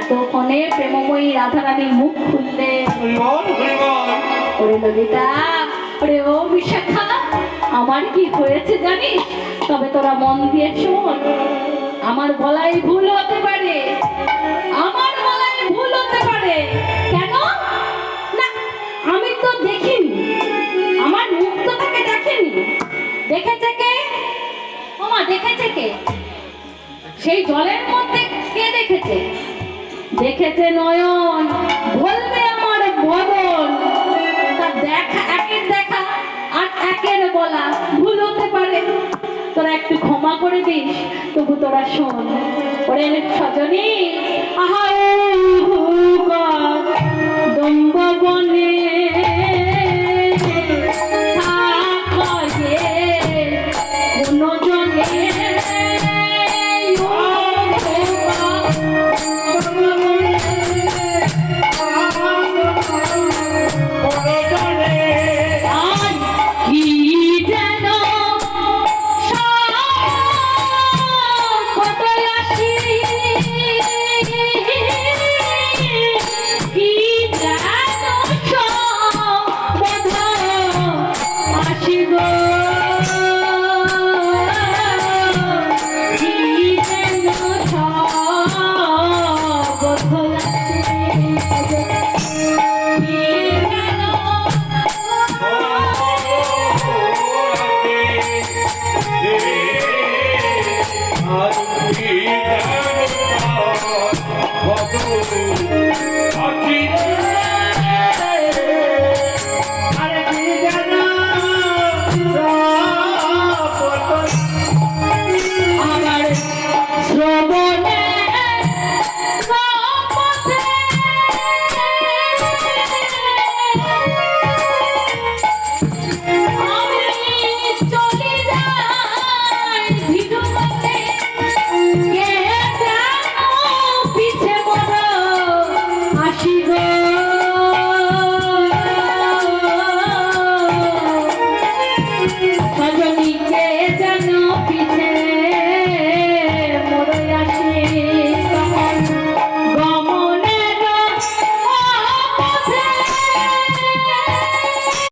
এতক্ষণে প্রেমময়ী রাধারানীর মুখ খুললে, ওরে ললিতা, ওরে ও বিশাখা, আমার কি হয়েছে জানিস? তবে তোরা মন দিয়ে শোন। আমার বলাই ভুল হতে পারে, আমার বলাই ভুল হতে পারে। কেন না, আমি তো দেখিনি, আমার মুখ তো তাকে দেখেনি। দেখেছে কে? ওমা, দেখেছে কে? সেই জলের মধ্যে কে দেখেছে? দেখেছে নয়ন, বলবে আমার বদন। তার দেখা, একের দেখা আর একের বলা ভুল হতে পারে। তোরা একটু ক্ষমা করে দিস, তবু তোরা শোন। ওরে সজনী, আহা দম্ব বনে